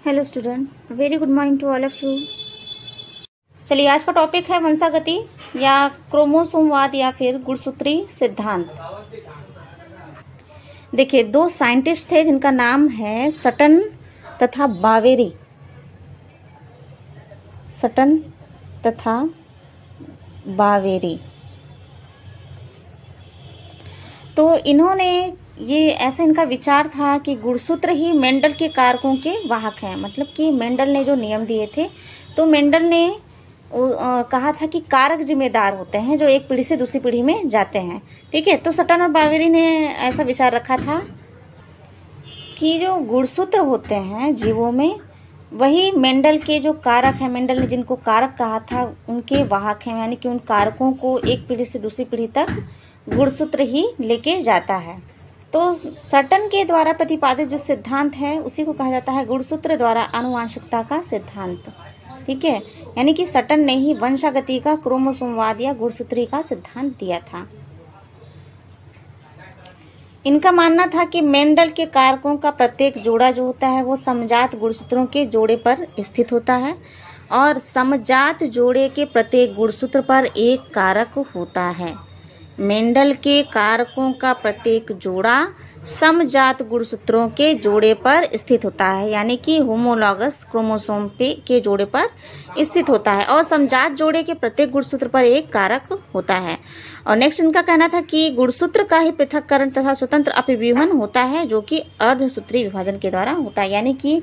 Hello student, very good morning to all of you. चलिए, आज का टॉपिक है वंशागति या क्रोमोसोमवाद या फिर गुणसूत्री सिद्धांत। देखिए, दो साइंटिस्ट थे जिनका नाम है सटन तथा बावेरी। सटन तथा बावेरी। तो इन्होंने ये ऐसा इनका विचार था कि गुणसूत्र ही मेंडल के कारकों के वाहक हैं। मतलब कि मेंडल ने जो नियम दिए थे, तो मेंडल ने कहा था कि कारक जिम्मेदार होते हैं जो एक पीढ़ी से दूसरी पीढ़ी में जाते हैं। ठीक है, तो सटन और बावेरी ने ऐसा विचार रखा था कि जो गुणसूत्र होते हैं जीवों में, वही मेंडल के जो कारक हैं, मेंडल ने जिनको कारक कहा था, उनके वाहक हैं। यानी कि उन कारकों को एक पीढ़ी से दूसरी पीढ़ी तक गुणसूत्र ही लेके जाता है। तो सटन के द्वारा प्रतिपादित जो सिद्धांत है उसी को कहा जाता है गुणसूत्र द्वारा आनुवांशिकता का सिद्धांत। ठीक है, यानी कि सटन ने ही वंशागति का क्रोमोसोमवाद या गुणसूत्री का सिद्धांत दिया था। इनका मानना था कि मेंडल के कारकों का प्रत्येक जोड़ा जो होता है वो समजात गुणसूत्रों के जोड़े पर स्थित होता है और समजात जोड़े के प्रत्येक गुणसूत्र पर एक कारक होता है। मेंडल के कारकों का प्रत्येक जोड़ा समजात गुणसूत्रों के जोड़े पर स्थित होता है, यानी कि होमोलॉगस क्रोमोसोम के जोड़े पर स्थित होता है और समजात जोड़े के प्रत्येक गुणसूत्र पर एक कारक होता है। और नेक्स्ट इनका कहना था कि गुणसूत्र का ही पृथक्करण तथा स्वतंत्र अपव्यूहन होता है, जो कि अर्धसूत्री विभाजन के द्वारा होता है। यानी कि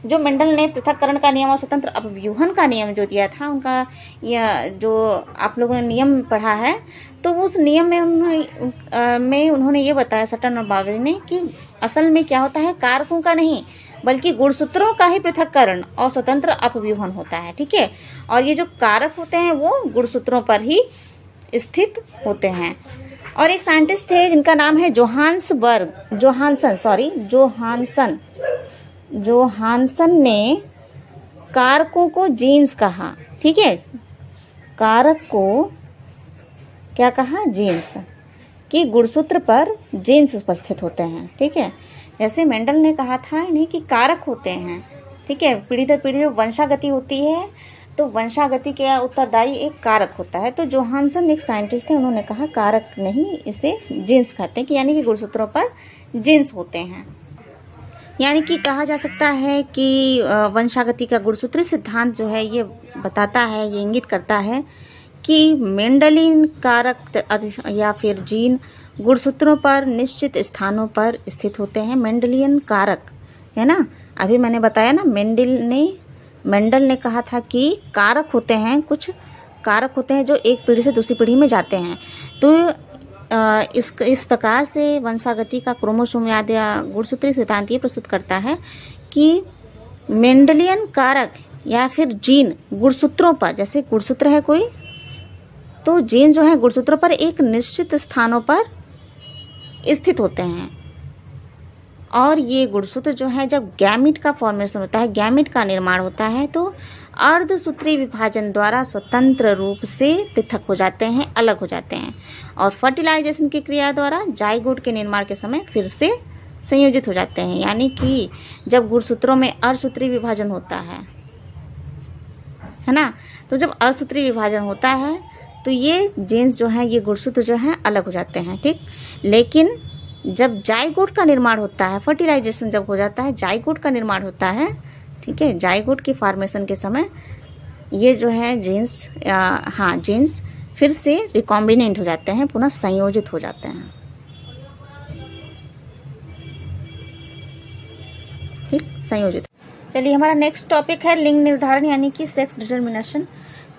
जो मेंडल ने पृथक्करण का नियम और स्वतंत्र अपव्यूहन का नियम जो दिया था, उनका यह जो आप लोगों ने नियम पढ़ा है, तो उस नियम में उन्होंने ये बताया, सटन और बावेरी ने, कि असल में क्या होता है, कारकों का नहीं बल्कि गुणसूत्रों का ही पृथक्करण और स्वतंत्र अपव्यूहन होता है। ठीक है, और ये जो कारक होते हैं वो गुणसूत्रों पर ही स्थित होते हैं। और एक साइंटिस्ट थे जिनका नाम है जोहानसन ने कारकों को जीन्स कहा। ठीक है, कारक को क्या कहा, जीन्स, कि गुणसूत्र पर जीन्स उपस्थित होते हैं। ठीक है, जैसे मेंडल ने कहा था इन्हें कि कारक होते हैं। ठीक है, पीढ़ी दर पीढ़ी जो वंशागति होती है, तो वंशागति के उत्तरदायी एक कारक होता है। तो जोहानसन एक साइंटिस्ट थे, उन्होंने कहा कारक नहीं, इसे जीन्स कहते हैं, कि यानी कि गुणसूत्रों पर जीन्स होते हैं। यानी कि कहा जा सकता है कि वंशागति का गुणसूत्री सिद्धांत जो है ये बताता है, ये इंगित करता है कि मेंडलियन कारक या फिर जीन गुणसूत्रों पर निश्चित स्थानों पर स्थित होते हैं। मेंडलियन कारक है ना, अभी मैंने बताया ना, मेंडल ने कहा था कि कारक होते हैं, कुछ कारक होते हैं जो एक पीढ़ी से दूसरी पीढ़ी में जाते हैं। तो इस प्रकार से वंशागति का क्रोमोसोमवाद या गुणसूत्री सिद्धांत ये प्रस्तुत करता है कि मेंडलियन कारक या फिर जीन गुणसूत्रों पर, जैसे गुणसूत्र है कोई, तो जीन जो है गुणसूत्रों पर एक निश्चित स्थानों पर स्थित होते हैं। और ये गुणसूत्र जो है, जब गैमीट का फॉर्मेशन होता है, गैमीट का निर्माण होता है, तो अर्धसूत्री विभाजन द्वारा स्वतंत्र रूप से पृथक हो जाते हैं, अलग हो जाते हैं, और फर्टिलाइजेशन की क्रिया द्वारा जाइगोट के निर्माण के समय फिर से संयोजित हो जाते हैं। यानी कि जब गुणसूत्रों में अर्धसूत्री विभाजन होता है ना, तो जब अर्धसूत्री विभाजन होता है तो ये जीन्स जो है, ये गुणसूत्र जो है अलग हो जाते हैं। ठीक, लेकिन जब जाइगोट का निर्माण होता है, फर्टिलाइजेशन जब हो जाता है, जाइगोट का निर्माण होता है, ठीक है, जाइगोट की फॉर्मेशन के समय ये जो है जीन्स फिर से रिकॉम्बिनेंट हो जाते हैं, पुनः संयोजित हो जाते हैं। ठीक, संयोजित। चलिए, हमारा नेक्स्ट टॉपिक है लिंग निर्धारण यानी कि सेक्स डिटर्मिनेशन।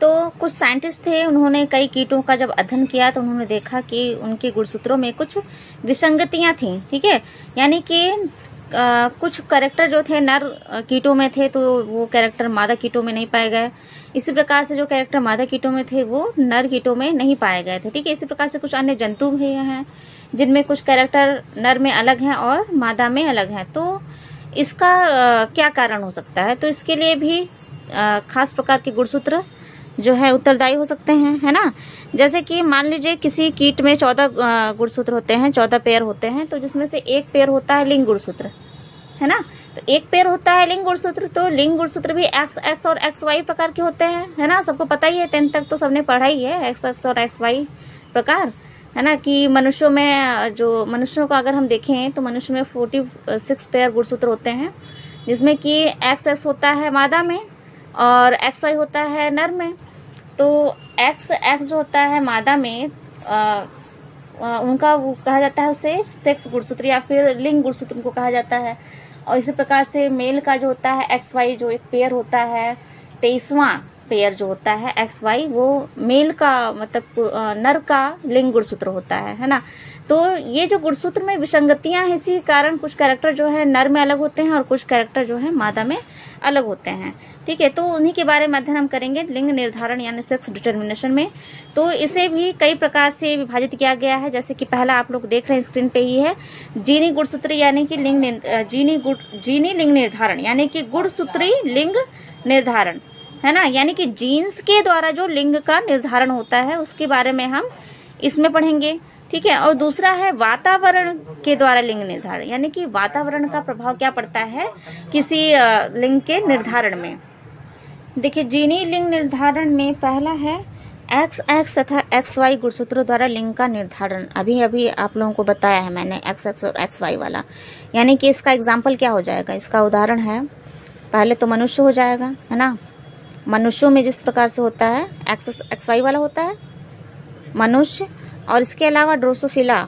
तो कुछ साइंटिस्ट थे, उन्होंने कई कीटों का जब अध्ययन किया तो उन्होंने देखा कि उनके गुणसूत्रों में कुछ विसंगतियां थीं। ठीक है, यानी कि कुछ कैरेक्टर जो थे नर कीटों में थे, तो वो कैरेक्टर मादा कीटों में नहीं पाए गए। इसी प्रकार से जो कैरेक्टर मादा कीटों में थे वो नर कीटों में नहीं पाए गए थे। ठीक है, इसी प्रकार से कुछ अन्य जंतु भी हैं जिनमें कुछ कैरेक्टर नर में अलग हैं और मादा में अलग हैं। तो इसका क्या कारण हो सकता है? तो इसके लिए भी खास प्रकार के गुणसूत्र जो है उत्तरदायी हो सकते हैं, है ना। जैसे कि मान लीजिए किसी कीट में 14 गुणसूत्र होते हैं, 14 पेयर होते हैं, तो जिसमें से एक पेयर होता है लिंग गुणसूत्र, है ना। तो एक पेयर होता है लिंग गुणसूत्र, तो लिंग गुणसूत्र भी एक्स एक्स और एक्स वाई प्रकार के होते हैं, है ना। सबको पता ही है, 10th तक तो सबने पढ़ा ही है एक्स एक्स और एक्स वाई प्रकार, है ना। कि मनुष्यों में, जो मनुष्यों को अगर हम देखें तो मनुष्य में 46 पेयर गुणसूत्र होते हैं, जिसमें कि एक्स एक्स होता है मादा में और एक्स वाई होता है नर में। तो एक्स एक्स जो होता है मादा में उनका वो कहा जाता है, उसे सेक्स गुणसूत्र या फिर लिंग गुणसूत्र उनको कहा जाता है। और इसी प्रकार से मेल का जो होता है एक्स वाई, जो एक पेयर होता है, 23वां पेयर जो होता है एक्स वाई, वो मेल का मतलब नर का लिंग गुणसूत्र होता है ना। तो ये जो गुणसूत्र में विसंगतियां हैं, इसी कारण कुछ कैरेक्टर जो है नर में अलग होते हैं और कुछ कैरेक्टर जो है मादा में अलग होते हैं, ठीक है। तो उन्हीं के बारे में अध्ययन हम करेंगे लिंग निर्धारण यानी सेक्स डिटर्मिनेशन में। तो इसे भी कई प्रकार से विभाजित किया गया है, जैसे कि पहला आप लोग देख रहे हैं स्क्रीन पे ही है, जीनी गुणसूत्री यानी कि जीनी लिंग निर्धारण यानी कि गुणसूत्री लिंग निर्धारण, है ना। यानी कि जीन्स के द्वारा जो लिंग का निर्धारण होता है उसके बारे में हम इसमें पढ़ेंगे, ठीक है। और दूसरा है वातावरण के द्वारा लिंग निर्धारण, यानी कि वातावरण का प्रभाव क्या पड़ता है किसी लिंग के निर्धारण में। देखिए जीनी लिंग निर्धारण में पहला है एक्स एक्स तथा एक्स वाई गुणसूत्रों द्वारा लिंग का निर्धारण। अभी अभी आप लोगों को बताया है मैंने एक्स एक्स और एक्स वाई वाला, यानी कि इसका एग्जाम्पल क्या हो जाएगा, इसका उदाहरण है पहले तो मनुष्य हो जाएगा, है ना। मनुष्यों में जिस प्रकार से होता है एक्स एक्स वाई वाला होता है मनुष्य, और इसके अलावा ड्रोसोफिला,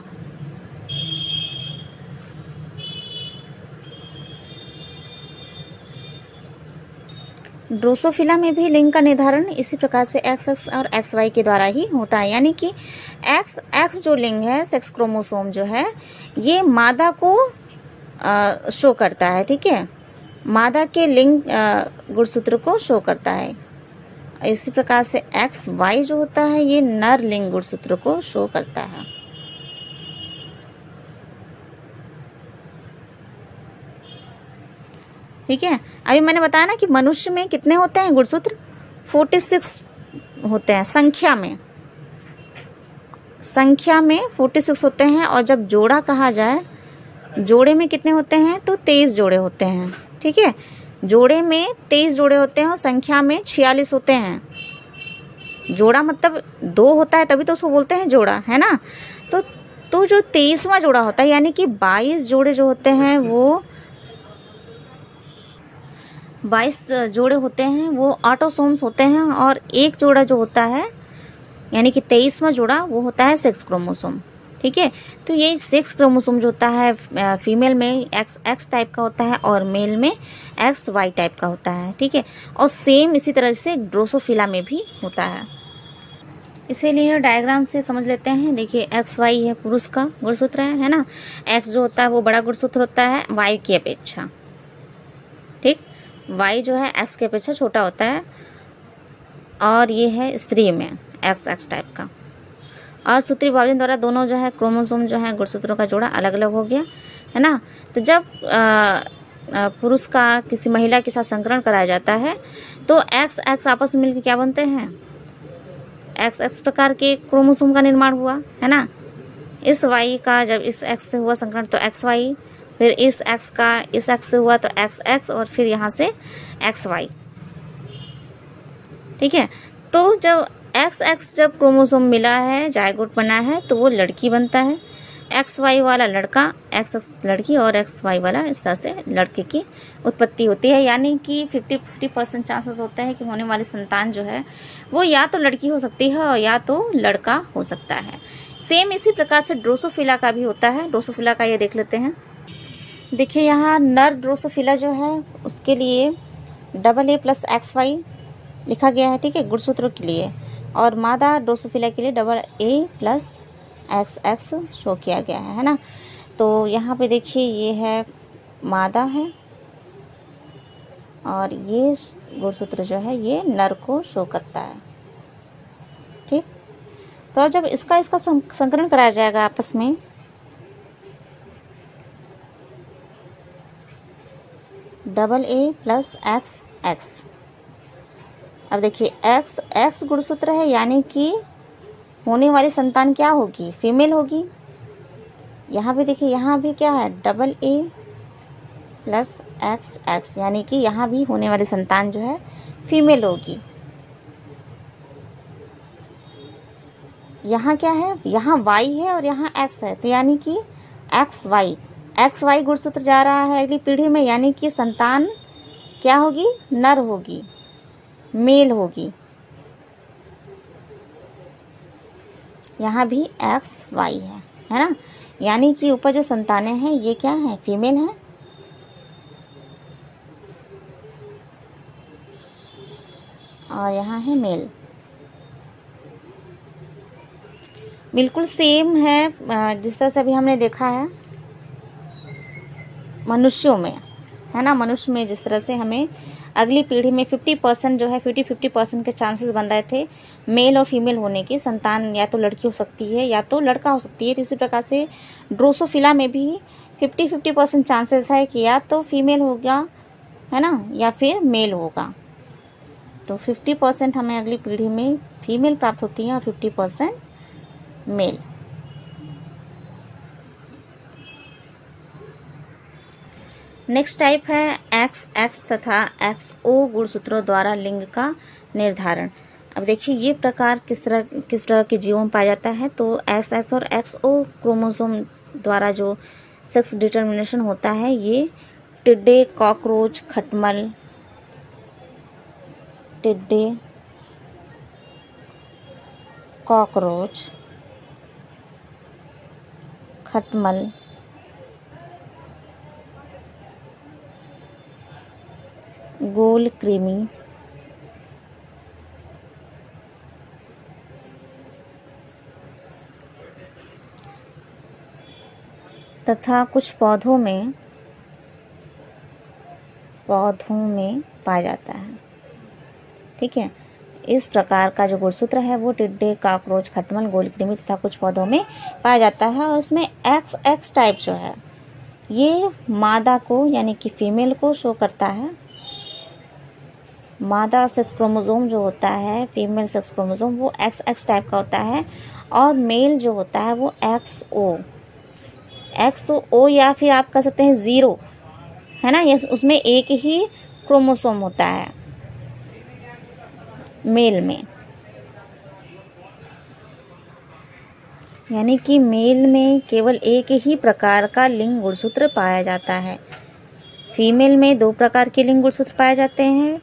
ड्रोसोफिला में भी लिंग का निर्धारण इसी प्रकार से एक्स एक्स और एक्स वाई के द्वारा ही होता है। यानी कि एक्स एक्स जो लिंग है, सेक्स क्रोमोसोम जो है, ये मादा को शो करता है, ठीक है, मादा के लिंग गुणसूत्र को शो करता है। इसी प्रकार से एक्स वाई जो होता है ये नर लिंग गुणसूत्र को शो करता है। ठीक है, अभी मैंने बताया ना कि मनुष्य में कितने होते हैं गुणसूत्र, 46 होते हैं संख्या में 46 होते हैं। और जब जोड़ा कहा जाए, जोड़े में कितने होते हैं, तो 23 जोड़े होते हैं, ठीक है। जोड़े में 23 जोड़े होते हैं और संख्या में 46 होते हैं। जोड़ा मतलब 2 होता है तभी तो उसको बोलते हैं जोड़ा, है ना। तो जो 23वां जोड़ा होता है यानी कि 22 जोड़े जो होते हैं वो 22 जोड़े होते हैं वो ऑटोसोम्स होते हैं, और एक जोड़ा जो होता है यानी कि 23वां जोड़ा वो होता है सेक्स क्रोमोसोम, ठीक है। तो ये सेक्स क्रोमोसोम जो होता है फीमेल में एक्स एक्स टाइप का होता है और मेल में एक्स वाई टाइप का होता है, ठीक है। और सेम इसी तरह से ड्रोसोफिला में भी होता है। इसीलिए डायग्राम से समझ लेते हैं। देखिए एक्स वाई है पुरुष का गुणसूत्र है ना। एक्स जो होता है वो बड़ा गुणसूत्र होता है वाई की अपेक्षा, ठीक। वाई जो है एक्स की अपेक्षा छोटा होता है, और ये है स्त्री में एक्स एक्स टाइप का। और सूत्री भावना द्वारा दोनों जो है क्रोमोसोम जो है गुणसूत्रों का जोड़ा अलग अलग हो गया, है ना। तो जब पुरुष का किसी महिला के साथ संकरण कराया जाता है तो एक्स एक्स आपस में मिलकर क्या बनते हैं, एक्स एक्स प्रकार के क्रोमोसोम का निर्माण हुआ, है ना। इस वाई का जब इस एक्स से हुआ संकरण तो एक्स वाई, फिर इस एक्स का इस एक्स से हुआ तो एक्स एक्स, और फिर यहाँ से एक्स वाई, ठीक है। तो जब एक्स एक्स जब क्रोमोसोम मिला है, जायगोट बना है, तो वो लड़की बनता है। एक्स वाई वाला लड़का, एक्स एक्स लड़की, और एक्स वाई वाला, इस तरह से लड़के की उत्पत्ति होती है। यानी कि 50% चांसेस होता है कि होने वाली संतान जो है वो या तो लड़की हो सकती है और या तो लड़का हो सकता है। सेम इसी प्रकार से ड्रोसोफिला का भी होता है। ड्रोसोफिला का ये देख लेते हैं। देखिए यहाँ नर ड्रोसोफिला जो है उसके लिए AA + XY लिखा गया है, ठीक है, गुणसूत्रों के लिए। और मादा ड्रोसोफिला के लिए AA + XX शो किया गया है ना। तो यहाँ पे देखिए ये है मादा है, और ये गुणसूत्र जो है ये नर को शो करता है, ठीक। तो जब इसका संकरण कराया जाएगा आपस में, AA + XX। अब देखिए एक्स एक्स गुणसूत्र है, यानी कि होने वाली संतान क्या होगी, फीमेल होगी। यहाँ भी देखिए, यहाँ भी क्या है AA प्लस एक्स एक्स, यानी कि यहाँ भी होने वाली संतान जो है फीमेल होगी। यहाँ क्या है, यहाँ y है और यहाँ x है, तो यानी कि एक्स वाई गुणसूत्र जा रहा है अगली पीढ़ी में, यानी कि संतान क्या होगी, नर होगी, मेल होगी। यहाँ भी एक्स वाई है ना, यानी कि ऊपर जो संतानें हैं ये क्या है, फीमेल है। और यहाँ है मेल। बिल्कुल सेम है जिस तरह से अभी हमने देखा है मनुष्यों में, है ना। मनुष्य में जिस तरह से हमें अगली पीढ़ी में 50% जो है 50-50% के चांसेस बन रहे थे मेल और फीमेल होने की, संतान या तो लड़की हो सकती है या तो लड़का हो सकती है। तो इसी प्रकार से ड्रोसोफिला में भी 50-50% चांसेस है कि या तो फीमेल होगा, है ना, या फिर मेल होगा। तो 50% हमें अगली पीढ़ी में फीमेल प्राप्त होती है और 50% मेल। नेक्स्ट टाइप है एक्स एक्स तथा एक्स ओ गुणसूत्रों द्वारा लिंग का निर्धारण। अब देखिए ये प्रकार किस तरह के जीवों में पाया जाता है। तो एक्स एक्स और एक्स ओ क्रोमोसोम द्वारा जो सेक्स डिटर्मिनेशन होता है ये टिड्डे, कॉकरोच, खटमल, टिड्डे, कॉकरोच, खटमल, गोल कृमि, तथा कुछ पौधों में पाया जाता है। ठीक है, इस प्रकार का जो गुणसूत्र है वो टिड्डे, कॉकरोच, खटमल, गोल कृमि तथा कुछ पौधों में पाया जाता है। और इसमें एक्स एक्स टाइप जो है ये मादा को यानी कि फीमेल को शो करता है। मादा सेक्स क्रोमोसोम जो होता है, फीमेल सेक्स क्रोमोसोम, वो एक्स एक्स टाइप का होता है। और मेल जो होता है वो एक्स ओ या फिर आप कह सकते हैं 0, है ना। ये उसमें एक ही क्रोमोसोम होता है मेल में, यानी कि मेल में केवल एक ही प्रकार का लिंग गुणसूत्र पाया जाता है। फीमेल में 2 प्रकार के लिंग गुणसूत्र पाए जाते हैं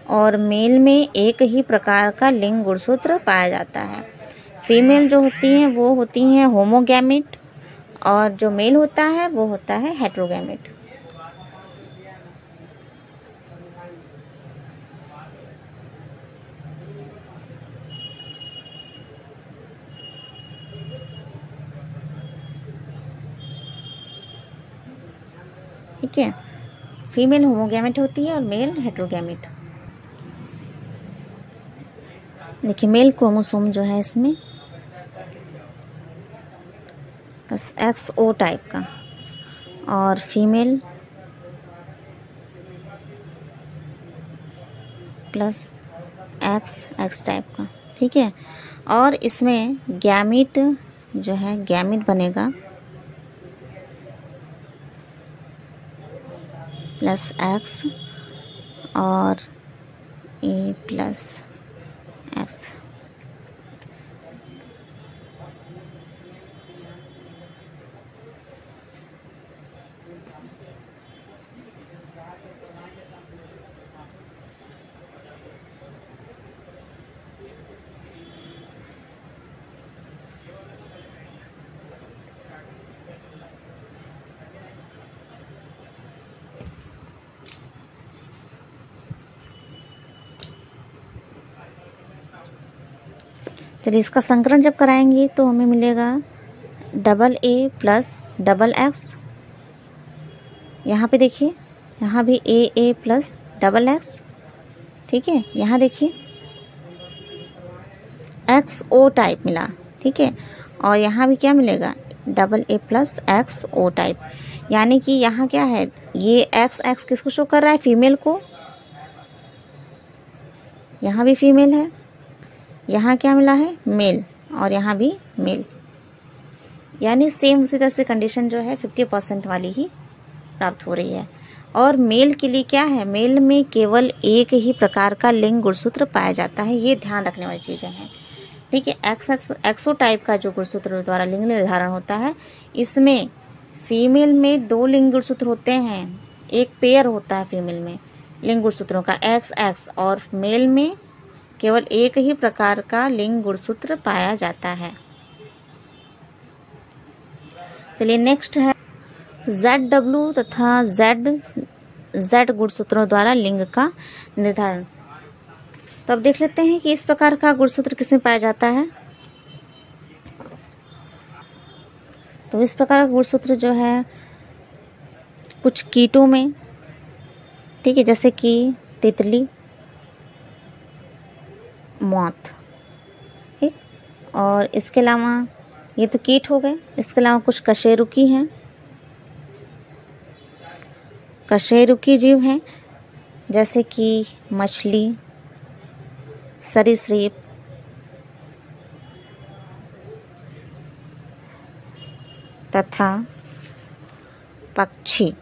और मेल में एक ही प्रकार का लिंग गुणसूत्र पाया जाता है। फीमेल जो होती हैं वो होती हैं होमोगैमिट और जो मेल होता है वो होता है हेटेरोगैमिट। ठीक है, फीमेल होमोगैमिट होती है और मेल हेटेरोगैमिट। देखिए मेल क्रोमोसोम जो है इसमें बस XO टाइप का और फीमेल प्लस XX टाइप का। ठीक है, और इसमें गैमीट जो है गैमीट बनेगा प्लस X और A प्लस X। चलिए इसका संकरण जब कराएंगे तो हमें मिलेगा AA प्लस XX। यहाँ पे देखिए यहाँ भी AA प्लस XX। ठीक है, यहाँ देखिए XO टाइप मिला। ठीक है, और यहाँ भी क्या मिलेगा AA प्लस XO टाइप, यानी कि यहाँ क्या है ये XX किसको शो कर रहा है, फीमेल को। यहाँ भी फीमेल है, यहाँ क्या मिला है मेल और यहाँ भी मेल, यानी सेम उसी तरह से कंडीशन जो है 50% वाली ही प्राप्त हो रही है। और मेल के लिए क्या है, मेल में केवल एक ही प्रकार का लिंग गुणसूत्र पाया जाता है। ये ध्यान रखने वाली चीज़ें हैं, ठीक है। एक्सो टाइप का जो गुणसूत्र द्वारा लिंग निर्धारण होता है, इसमें फीमेल में 2 लिंग गुणसूत्र होते हैं, एक पेयर होता है फीमेल में लिंग गुणसूत्रों का XX, और मेल में केवल एक ही प्रकार का लिंग गुणसूत्र पाया जाता है। चलिए नेक्स्ट है ZW तथा Z गुणसूत्रों द्वारा लिंग का निर्धारण। तो अब देख लेते हैं कि इस प्रकार का गुणसूत्र किसमें पाया जाता है। तो इस प्रकार का गुणसूत्र जो है कुछ कीटों में, ठीक है, जैसे कि तितली, मौत, ठीक। और इसके अलावा ये तो कीट हो गए, इसके अलावा कुछ कशेरुकी हैं, कशेरुकी जीव हैं जैसे कि मछली, सरीसृप, तथा पक्षी।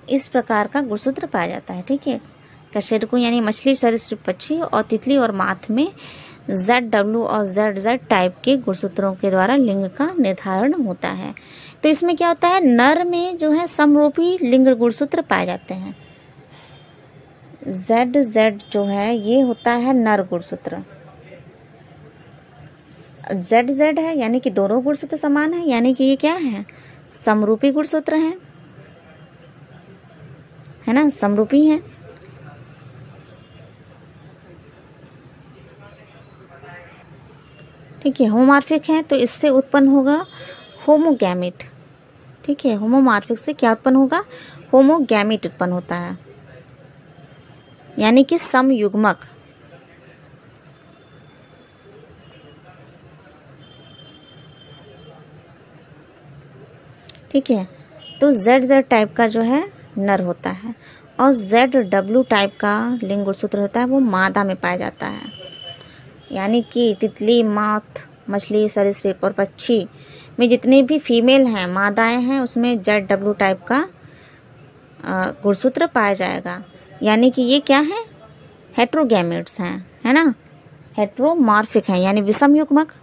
इस प्रकार का गुणसूत्र पाया जाता है, ठीक है। कशेरुकी यानी मछली, सरीसृप, पक्षी, और तितली और माथ में ZW और ZZ टाइप के गुणसूत्रों के द्वारा लिंग का निर्धारण होता है। तो इसमें क्या होता है, नर में जो है समरूपी लिंग गुणसूत्र पाए जाते हैं। ZZ जो है ये होता है नर गुणसूत्र, ZZ है यानी कि दोनों गुणसूत्र समान है, यानी कि ये क्या है, समरूपी गुणसूत्र है ना, समरूपी है। ठीक है, होमोमॉर्फिक है तो इससे उत्पन्न होगा होमोगैमेट, ठीक है। होमोमॉर्फिक से क्या उत्पन्न होगा, होमोगैमेट उत्पन्न होता है, यानी कि समयुग्मक। ठीक है, तो ZZ टाइप का जो है नर होता है, और ZW टाइप का लिंग गुणसूत्र होता है वो मादा में पाया जाता है, यानी कि तितली, माथ, मछली, सरीसृप और पक्षी में जितने भी फीमेल हैं, मादाएं हैं, उसमें ZW टाइप का गुणसूत्र पाया जाएगा, यानी कि ये क्या है, हेट्रोगैमेट्स हैं, है ना, हेट्रोमॉर्फिक हैं यानी विषम युग्मक।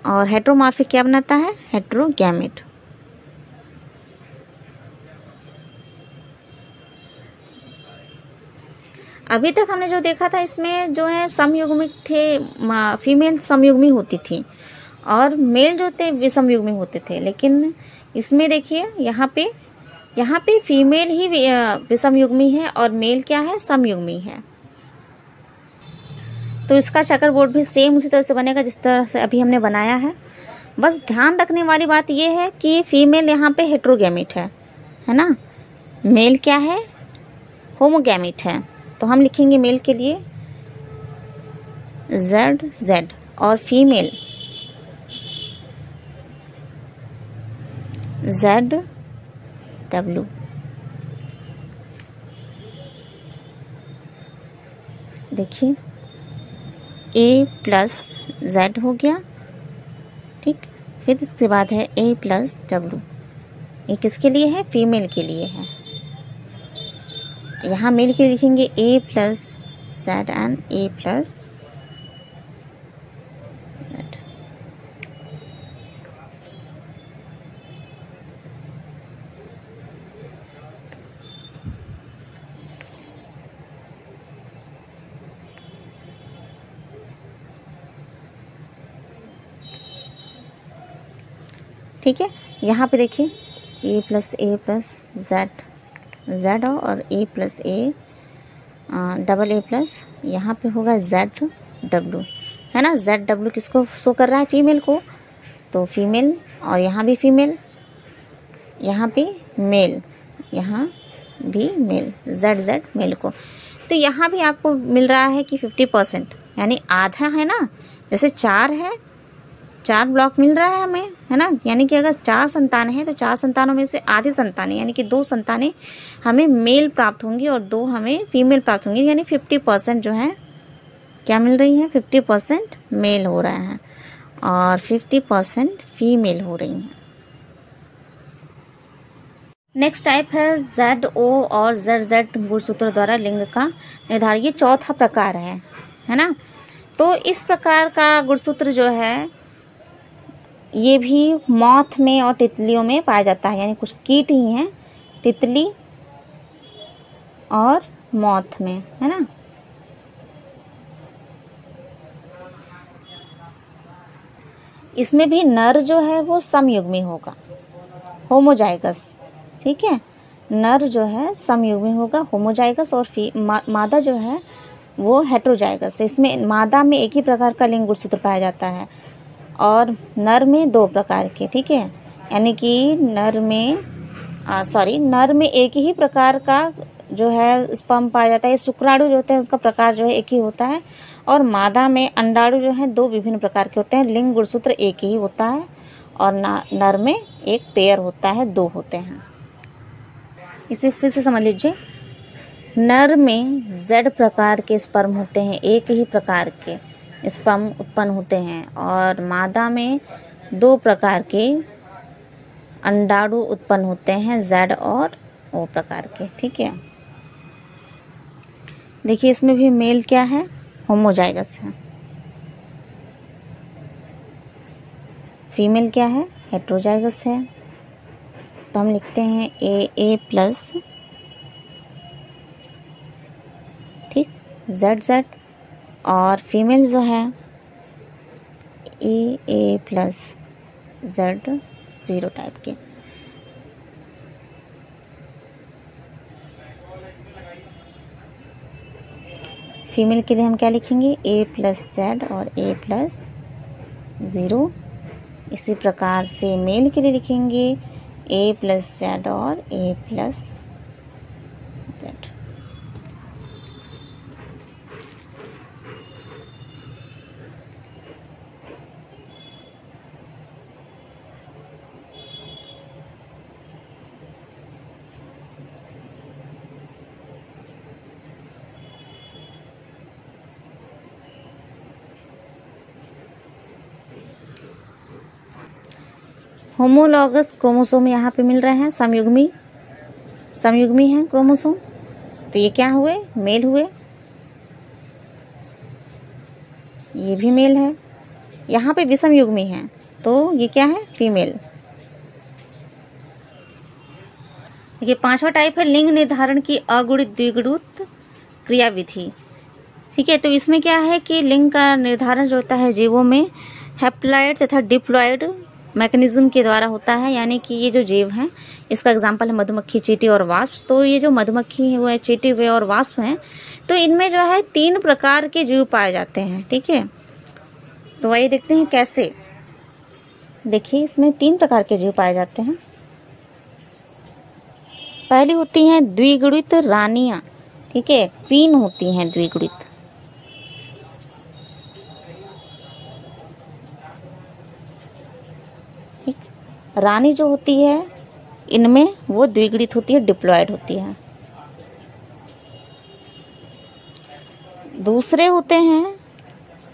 और हेट्रोमॉर्फिक क्या बनाता है, हेट्रोगैमेट। अभी तक हमने जो देखा था इसमें जो है समयुग्मिक थे, फीमेल समयुग्मी होती थी और मेल जो थे विषमयुग्मी होते थे, लेकिन इसमें देखिए यहाँ पे फीमेल ही विषमयुग्मी है और मेल क्या है, समयुग्मी है। तो इसका चेकर बोर्ड भी सेम उसी तरह से बनेगा जिस तरह से अभी हमने बनाया है। बस ध्यान रखने वाली बात यह है कि फीमेल यहाँ पे हेट्रोगैमेट है ना, मेल क्या है, होमोगैमेट है। तो हम लिखेंगे मेल के लिए ZZ और फीमेल ZW। देखिए A प्लस Z हो गया, ठीक। फिर इसके बाद है A प्लस W, ये किसके लिए है, फीमेल के लिए है। यहाँ मेल के लिए लिखेंगे A plus Z and A plus Z। ठीक है, यहाँ पे देखिए A प्लस Z और A plus A double A plus, यहाँ पे होगा ZW, है ना। ZW किसको शो कर रहा है, फीमेल को, तो फीमेल, और यहाँ भी फीमेल, यहाँ पे मेल, यहाँ भी मेल, ZZ मेल को। तो यहाँ भी आपको मिल रहा है कि 50% यानी आधा है ना, जैसे 4 है, 4 ब्लॉक मिल रहा है हमें, है ना। यानी कि अगर 4 संतान है तो 4 संतानों में से आधी संतानें यानी कि 2 संतानें हमें मेल प्राप्त होंगी और 2 हमें फीमेल प्राप्त होंगी, यानी 50% जो है क्या मिल रही है, 50% मेल हो रहा है और 50% फीमेल हो रही है। नेक्स्ट टाइप है ZO और ZZ गुणसूत्र द्वारा लिंग का निर्धारण। ये चौथा प्रकार है ना। तो इस प्रकार का गुणसूत्र जो है ये भी मॉथ में और तितलियों में पाया जाता है, यानी कुछ कीट ही हैं, तितली और मॉथ में, है ना। इसमें भी नर जो है वो समयुग्मी होगा, होमोजाइगस, ठीक है। नर जो है समयुग्मी होगा, होमोजाइगस, और मादा जो है वो हेट्रोजाइगस। इसमें मादा में एक ही प्रकार का लिंग गुणसूत्र पाया जाता है और नर में 2 प्रकार के, ठीक है। यानी कि नर में एक ही प्रकार का जो है स्पर्म पाया जाता है। शुक्राणु जो होते हैं उसका प्रकार जो है एक ही होता है, और मादा में अंडाणु जो है 2 विभिन्न प्रकार के होते हैं। लिंग गुणसूत्र एक ही होता है और नर में एक पेयर होता है, 2 होते हैं। इसे फिर से समझ लीजिए। नर में Z प्रकार के स्पर्म होते हैं, एक ही प्रकार के स्पर्म उत्पन्न होते हैं, और मादा में 2 प्रकार के अंडाणु उत्पन्न होते हैं, Z और O प्रकार के, ठीक है। देखिए इसमें भी मेल क्या है, होमोजाइगस है। फीमेल क्या है, हेट्रोजाइगस है। तो हम लिखते हैं AA+, ठीक, ZZ, और फीमेल जो है AA+Z 0 टाइप के। फीमेल के लिए हम क्या लिखेंगे, A+Z और A+0। इसी प्रकार से मेल के लिए लिखेंगे A+Z और A+Z। होमोलॉगस क्रोमोसोम यहाँ पे मिल रहे हैं, समयुग्मी हैं क्रोमोसोम। तो ये क्या हुए, मेल हुए। ये भी मेल है। यहाँ पे विषमयुग्मी है, तो ये क्या है, फीमेल। ये 5वां टाइप है लिंग निर्धारण की अगुणित द्विगुणित क्रियाविधि, ठीक है। तो इसमें क्या है कि लिंग का निर्धारण जो होता है जीवों में हैप्लॉइड तथा डिप्लॉइड मैकेनिज्म के द्वारा होता है। यानी कि ये जो जीव हैं, इसका एग्जाम्पल है मधुमक्खी, चींटी और वास्प। तो ये जो मधुमक्खी है, वो चींटी हुए और वास्प हैं, तो इनमें जो है 3 प्रकार के जीव पाए जाते हैं, ठीक है। तो वही देखते हैं कैसे। देखिए इसमें 3 प्रकार के जीव पाए जाते हैं। पहली होती हैं द्विगुणित रानियां, ठीक है, क्वीन होती हैं द्विगुणित। ठीक, रानी जो होती है इनमें वो द्विगुणित होती है, डिप्लॉयड होती है। दूसरे होते हैं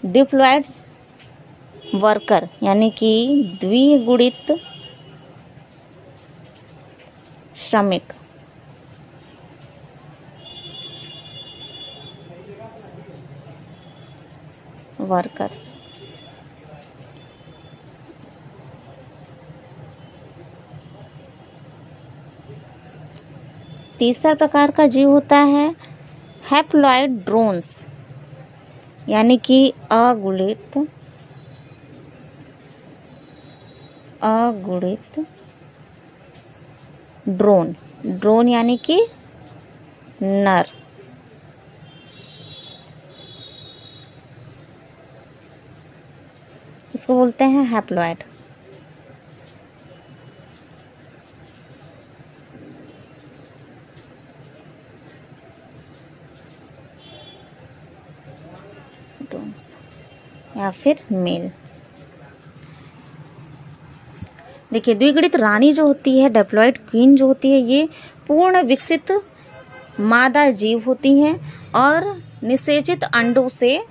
डिप्लॉयड्स वर्कर, यानी कि द्विगुणित श्रमिक। वर्कर। तीसरा प्रकार का जीव होता है हैप्लॉइड ड्रोन्स, यानी कि अगुणित ड्रोन यानी कि नर। इसको बोलते हैं हैप्लॉइड। या फिर मेल। देखिए द्विगुणित रानी जो होती है, डिप्लॉयड क्वीन जो होती है, ये पूर्ण विकसित मादा जीव होती हैं और निषेचित अंडों से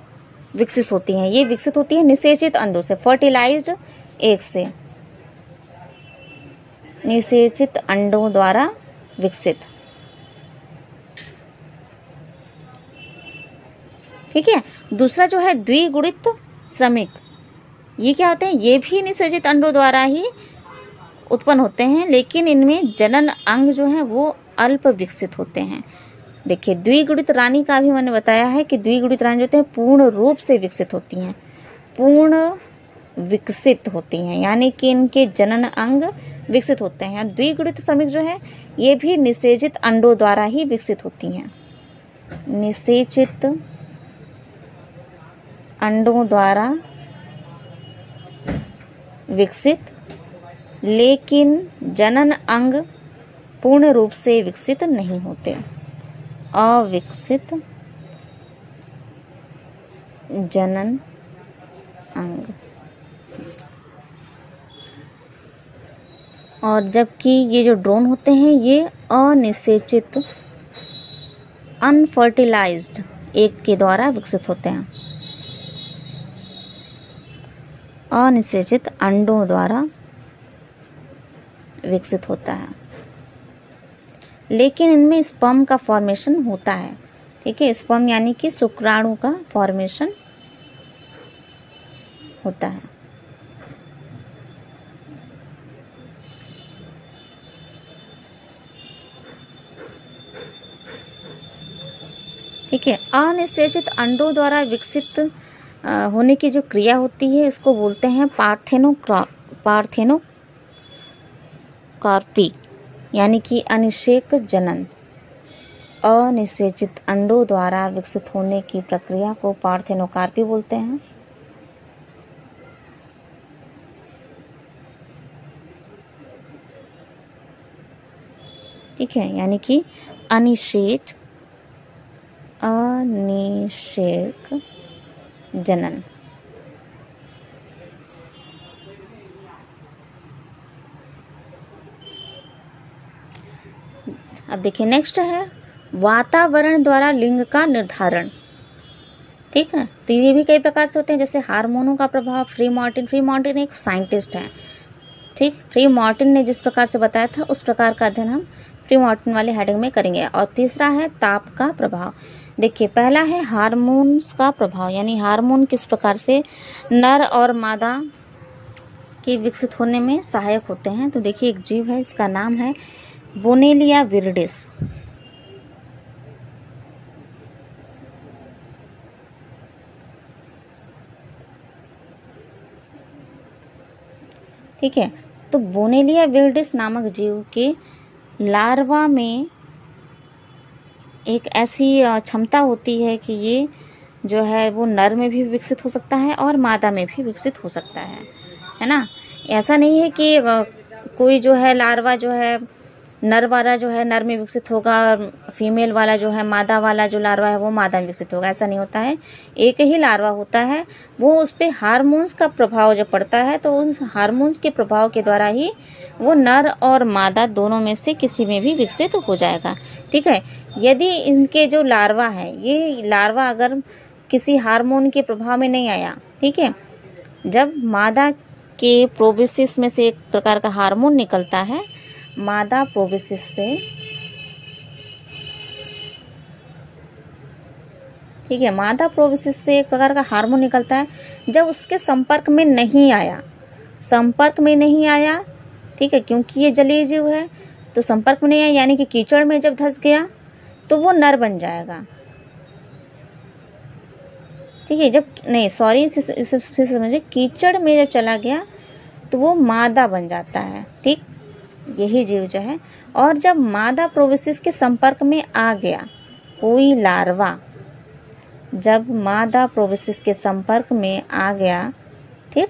विकसित होती हैं। ये विकसित होती है निषेचित अंडों से, फर्टिलाइज्ड एग से, निषेचित अंडों द्वारा विकसित। ठीक है। दूसरा जो है द्विगुणित श्रमिक, ये क्या होते हैं? ये भी निषेचित अंडों द्वारा ही उत्पन्न होते हैं, लेकिन इनमें जनन अंग जो है वो अल्प विकसित होते हैं। देखिए, द्विगुणित रानी का भी मैंने बताया है कि द्विगुणित रानी जो होते हैं पूर्ण रूप से विकसित होती हैं, पूर्ण विकसित होती हैं, यानी कि इनके जनन अंग विकसित होते हैं। और द्विगुणित श्रमिक जो है ये भी निषेचित अंडों द्वारा ही विकसित होती हैं, निषेचित अंडों द्वारा विकसित, लेकिन जनन अंग पूर्ण रूप से विकसित नहीं होते, अविकसित जनन अंग। और जबकि ये जो ड्रोन होते हैं ये अनिषेचित अनफर्टिलाइज्ड एग के द्वारा विकसित होते हैं, अनिषेचित अंडों द्वारा विकसित होता है, लेकिन इनमें स्पर्म का फॉर्मेशन होता है। ठीक है, स्पर्म यानी कि शुक्राणु का फॉर्मेशन होता है। ठीक है, अनिषेचित अंडों द्वारा विकसित होने की जो क्रिया होती है इसको बोलते हैं पार्थेनोकार्पी, यानी कि अनिषेक जनन। अनिषेचित अंडों द्वारा विकसित होने की प्रक्रिया को पार्थेनोकार्पी बोलते हैं। ठीक है, यानी कि अनिषेक जनन। अब देखिए नेक्स्ट है वातावरण द्वारा लिंग का निर्धारण। ठीक है, तो ये भी कई प्रकार से होते हैं, जैसे हार्मोनों का प्रभाव। फ्री मार्टिन एक साइंटिस्ट हैं। ठीक, फ्री मार्टिन ने जिस प्रकार से बताया था उस प्रकार का अध्ययन हम फ्री मार्टिन वाले हेडिंग में करेंगे। और तीसरा है ताप का प्रभाव। देखिए, पहला है हार्मोन्स का प्रभाव, यानी हार्मोन किस प्रकार से नर और मादा के विकसित होने में सहायक होते हैं। तो देखिए, एक जीव है, इसका नाम है बोनेलिया विरिडिस। ठीक है, तो बोनेलिया विरिडिस नामक जीव के लार्वा में एक ऐसी क्षमता होती है कि ये जो है वो नर में भी विकसित हो सकता है और मादा में भी विकसित हो सकता है ना। ऐसा नहीं है कि कोई जो है लार्वा जो है नर वाला जो है नर में विकसित होगा, फीमेल वाला जो है मादा वाला जो लार्वा है वो मादा में विकसित होगा, ऐसा नहीं होता है। एक ही लार्वा होता है, वो उस पे हार्मोन्स का प्रभाव जब पड़ता है तो उन हार्मोन्स के प्रभाव के द्वारा ही वो नर और मादा दोनों में से किसी में भी विकसित हो जाएगा। ठीक है, यदि इनके जो लार्वा है, ये लार्वा अगर किसी हार्मोन के प्रभाव में नहीं आया, ठीक है, जब मादा के प्रोबिसिस में से एक प्रकार का हार्मोन निकलता है, मादा प्रोबिसिस से, ठीक है, मादा प्रोबिसिस से एक प्रकार का हार्मोन निकलता है, जब उसके संपर्क में नहीं आया, ठीक है, क्योंकि ये जलीय जीव है तो संपर्क में नहीं आया, यानी कि कीचड़ में जब धंस गया तो वो नर बन जाएगा। ठीक है, जब नहीं सॉरी इसे समझिए, कीचड़ में जब चला गया तो वो मादा बन जाता है। ठीक, यही जीव जो है। और जब मादा प्रोबिसिस के संपर्क में आ गया कोई लार्वा, जब मादा प्रोबिसिस के संपर्क में आ गया, ठीक,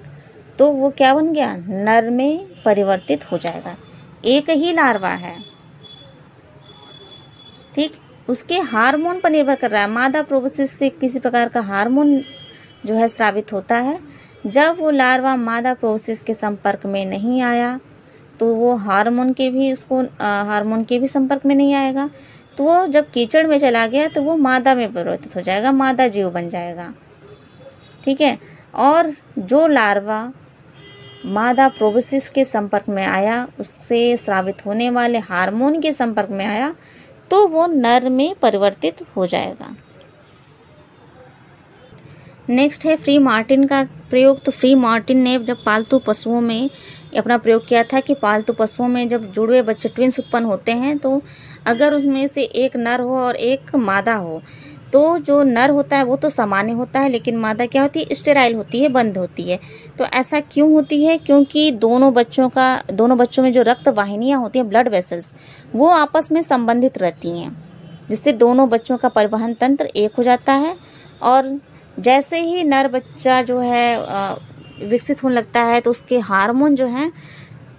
तो वो क्या बन गया, नर में परिवर्तित हो जाएगा। एक ही लार्वा है, ठीक, उसके हार्मोन पर निर्भर कर रहा है। मादा प्रोबिसिस से किसी प्रकार का हार्मोन जो है स्रावित होता है। जब वो लार्वा मादा प्रोबिसिस के संपर्क में नहीं आया तो वो हार्मोन के भी संपर्क में नहीं आएगा, तो वो जब कीचड़ में चला गया तो वो मादा में परिवर्तित हो जाएगा, मादा जीव बन जाएगा। ठीक है। और जो लार्वा मादा प्रोबोसिस के संपर्क में आया, उससे स्रावित होने वाले हार्मोन के संपर्क में आया, तो वो नर में परिवर्तित हो जाएगा। नेक्स्ट है फ्री मार्टिन का प्रयोग। तो फ्री मार्टिन ने जब पालतू पशुओं में अपना प्रयोग किया था कि पालतू पशुओं में जब जुड़वे बच्चे ट्विंस उत्पन्न होते हैं, तो अगर उसमें से एक नर हो और एक मादा हो, तो जो नर होता है वो तो सामान्य होता है, लेकिन मादा क्या होती है, स्टेराइल होती है, बंद होती है। तो ऐसा क्यों होती है? क्योंकि दोनों बच्चों में जो रक्त वाहिनियां होती हैं, ब्लड वेसल्स, वो आपस में संबंधित रहती हैं, जिससे दोनों बच्चों का परिवहन तंत्र एक हो जाता है। और जैसे ही नर बच्चा जो है विकसित होने लगता है, तो उसके हार्मोन जो हैं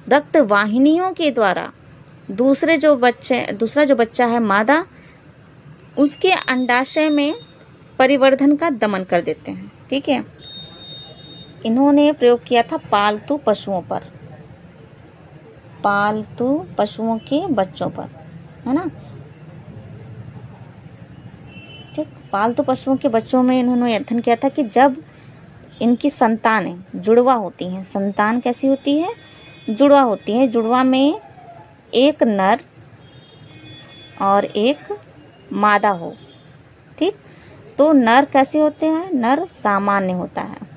रक्त वाहिनियों के द्वारा दूसरा जो बच्चा है मादा, उसके अंडाशय में परिवर्धन का दमन कर देते हैं। ठीक है। इन्होंने प्रयोग किया था पालतू पशुओं पर, पालतू पशुओं के बच्चों पर, है ना। ठीक, पालतू पशुओं के बच्चों में इन्होंने अध्ययन किया था कि जब इनकी संतानें जुड़वा होती हैं, संतान कैसी होती है, जुड़वा होती है, जुड़वा में एक नर और एक मादा हो, ठीक, तो नर कैसे होते हैं, नर सामान्य होता है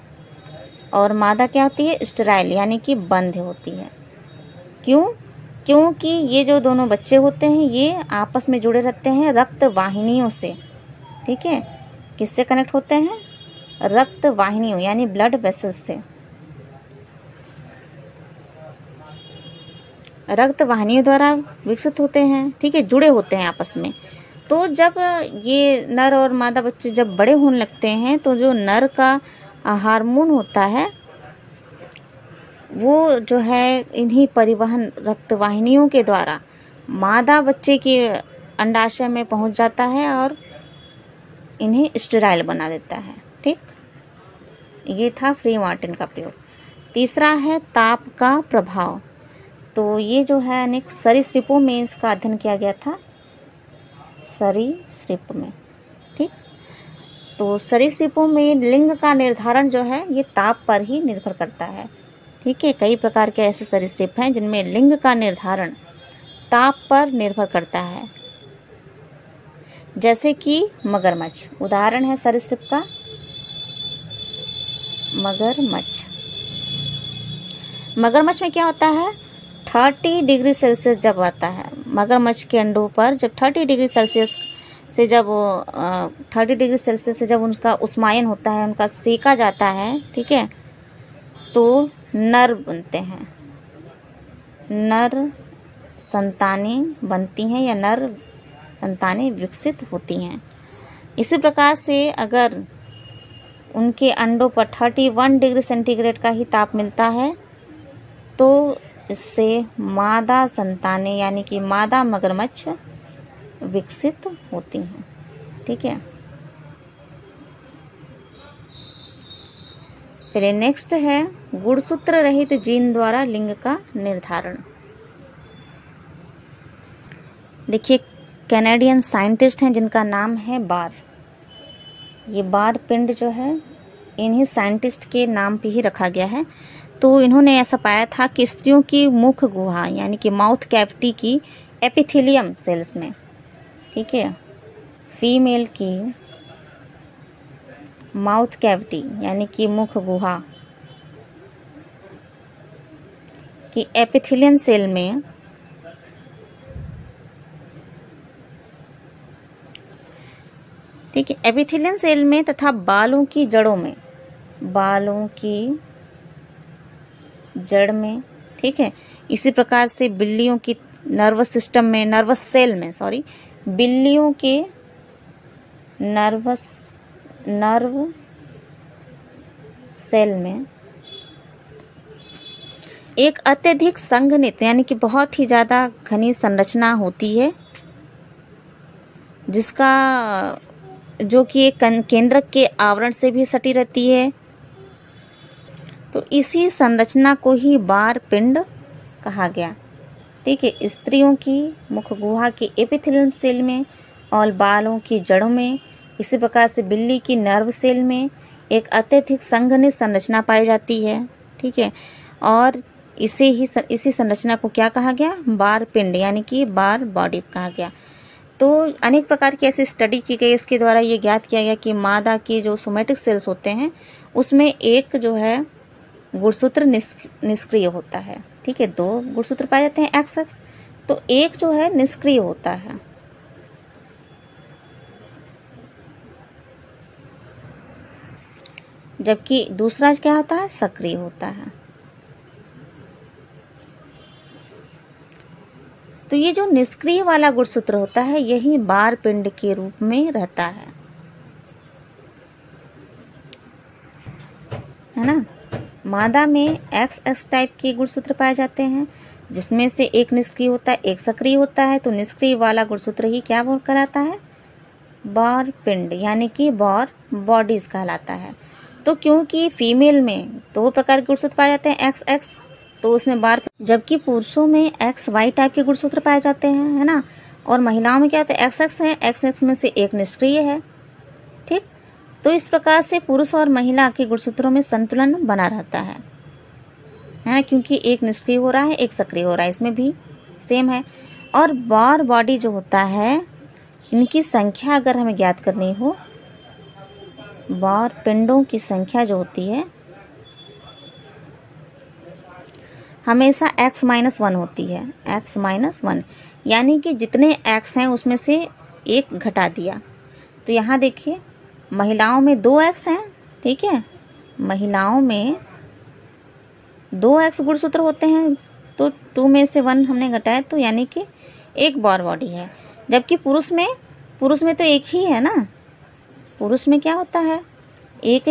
और मादा क्या होती है, स्टेराइल यानी कि बंध होती है। क्यों? क्योंकि ये जो दोनों बच्चे होते हैं ये आपस में जुड़े रहते हैं रक्त वाहिनियों से। ठीक है, किससे कनेक्ट होते हैं, रक्त वाहिनियों यानी ब्लड वेसल्स से, रक्त वाहिनियों द्वारा विकसित होते हैं। ठीक है, जुड़े होते हैं आपस में। तो जब ये नर और मादा बच्चे जब बड़े होने लगते हैं, तो जो नर का हार्मोन होता है वो जो है इन्हीं परिवहन रक्त वाहिनियों के द्वारा मादा बच्चे के अंडाशय में पहुंच जाता है और इन्हें स्टेराइल बना देता है। ठीक, ये था फ्री मार्टिन का प्रयोग। तीसरा है ताप का प्रभाव। तो ये जो है अनेक सरीसृपों में इसका अध्ययन किया गया था, सरीसृप में। ठीक, तो सरीसृपों में लिंग का निर्धारण जो है ये ताप पर ही निर्भर करता है। ठीक है, कई प्रकार के ऐसे सरीसृप हैं जिनमें लिंग का निर्धारण ताप पर निर्भर करता है, जैसे कि मगरमच्छ उदाहरण है सरीसृप का, मगरमच्छ। मगरमच्छ में क्या होता है, 30 डिग्री सेल्सियस जब आता है, मगरमच्छ के अंडों पर जब 30 डिग्री सेल्सियस से जब उनका उष्मायन होता है, उनका सेका जाता है, ठीक है, तो नर बनते हैं, नर संतानें बनती हैं या नर संतानें विकसित होती हैं। इसी प्रकार से अगर उनके अंडों पर 31 डिग्री सेंटीग्रेड का ही ताप मिलता है, तो इससे मादा संतानें यानी कि मादा मगरमच्छ विकसित होती हैं। ठीक है, चलिए नेक्स्ट है गुणसूत्र रहित जीन द्वारा लिंग का निर्धारण। देखिए, कैनेडियन साइंटिस्ट हैं जिनका नाम है बार। ये बार पिंड जो है इन्हीं साइंटिस्ट के नाम पे ही रखा गया है। तो इन्होंने ऐसा पाया था कि स्त्रियों की मुख गुहा यानी कि माउथ कैविटी की एपिथेलियम सेल्स में, ठीक है, फीमेल की माउथ कैविटी यानी कि मुख गुहा की एपिथेलियम सेल में ठीक है, एपिथेलियम सेल में तथा बालों की जड़ों में, बालों की जड़ में, ठीक है, इसी प्रकार से बिल्लियों की नर्वस सिस्टम में, नर्वस सेल में, सॉरी, बिल्लियों के नर्व सेल में एक अत्यधिक संघनित यानी कि बहुत ही ज्यादा घनी संरचना होती है, जिसका जो कि एक केंद्रक के आवरण से भी सटी रहती है। तो इसी संरचना को ही बार पिंड कहा गया। ठीक है, स्त्रियों की मुख गुहा की एपिथेलियम सेल में और बालों की जड़ों में, इसी प्रकार से बिल्ली की नर्व सेल में एक अत्यधिक संघनित संरचना पाई जाती है, ठीक है। और इसी संरचना को क्या कहा गया, बार पिंड यानी कि बार बॉडी कहा गया। तो अनेक प्रकार की ऐसी स्टडी की गई, इसके द्वारा ये ज्ञात किया गया कि मादा की जो सोमेटिक सेल्स होते हैं उसमें एक जो है गुणसूत्र निष्क्रिय होता है, ठीक है। 2 गुणसूत्र पाए जाते हैं XX, तो एक जो है निष्क्रिय होता है। जबकि दूसरा क्या होता है, सक्रिय होता है। तो ये जो निष्क्रिय वाला गुणसूत्र होता है यही बार पिंड के रूप में रहता है ना। मादा में XX टाइप के गुणसूत्र पाए जाते हैं, जिसमें से एक निष्क्रिय होता है, एक सक्रिय होता है। तो निष्क्रिय वाला गुणसूत्र ही क्या कहलाता है, बार पिंड यानी कि बार बॉडीज कहलाता है। तो क्योंकि फीमेल में 2 प्रकार के गुणसूत्र पाए जाते हैं XX, तो उसमें बार, जबकि पुरुषों में XY टाइप के गुणसूत्र पाए जाते हैं, है ना। और महिलाओं में क्या होता है, XX है, XX में से एक निष्क्रिय है, ठीक। तो इस प्रकार से पुरुष और महिला के गुणसूत्रों में संतुलन बना रहता है, क्योंकि एक निष्क्रिय हो रहा है, एक सक्रिय हो रहा है, इसमें भी सेम है। और बार बॉडी जो होता है, इनकी संख्या अगर हमें ज्ञात करनी हो, बार पिंडों की संख्या जो होती है हमेशा X-1 होती है, X-1, यानी कि जितने X हैं उसमें से एक घटा दिया। तो यहाँ देखिए महिलाओं में 2 X हैं, ठीक है, महिलाओं में 2 X गुणसूत्र होते हैं, तो 2 में से 1 हमने घटाया, तो यानी कि एक बार बॉडी है। जबकि पुरुष में तो एक ही है ना, पुरुष में क्या होता है, एक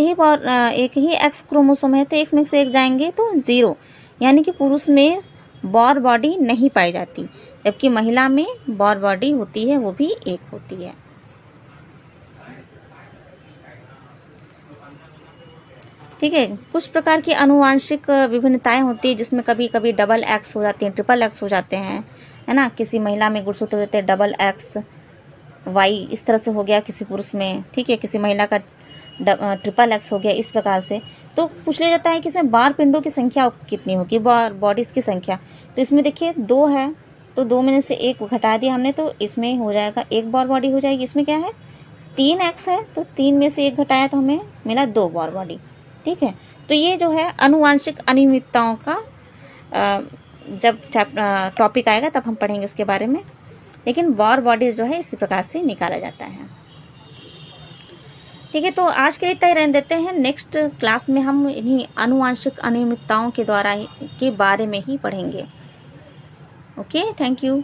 ही X क्रोमोसोम है, तो एक में से एक जाएंगे तो 0, यानी कि पुरुष में बार बॉडी नहीं पाई जाती, जबकि महिला में बार बॉडी होती है, वो भी एक होती है। ठीक है, कुछ प्रकार की आनुवांशिक विभिन्नताएं होती है, जिसमें कभी कभी डबल X हो जाती है, ट्रिपल X हो जाते हैं, है ना। किसी महिला में गुणसूत्र होते हैं डबल XY, इस तरह से हो गया किसी पुरुष में, ठीक है। किसी महिला का ट्रिपल X हो गया, इस प्रकार से। तो पूछ लिया जाता है कि इसमें बार पिंडों की संख्या कितनी होगी, बार बॉडीज की संख्या। तो इसमें देखिए 2 है, तो 2 में से 1 घटा दिया हमने, तो इसमें हो जाएगा 1 बार बॉडी हो जाएगी। इसमें क्या है, 3 X है, तो 3 में से 1 घटाया तो हमें मिला 2 बार बॉडी, ठीक है। तो ये जो है आनुवांशिक अनियमितताओं का जब टॉपिक आएगा तब हम पढ़ेंगे उसके बारे में, लेकिन बार बॉडीज जो है इसी प्रकार से निकाला जाता है, ठीक है। तो आज के लिए इतना ही रहने देते हैं। नेक्स्ट क्लास में हम इन्हीं आनुवांशिक अनियमितताओं के बारे में ही पढ़ेंगे। Okay, thank you.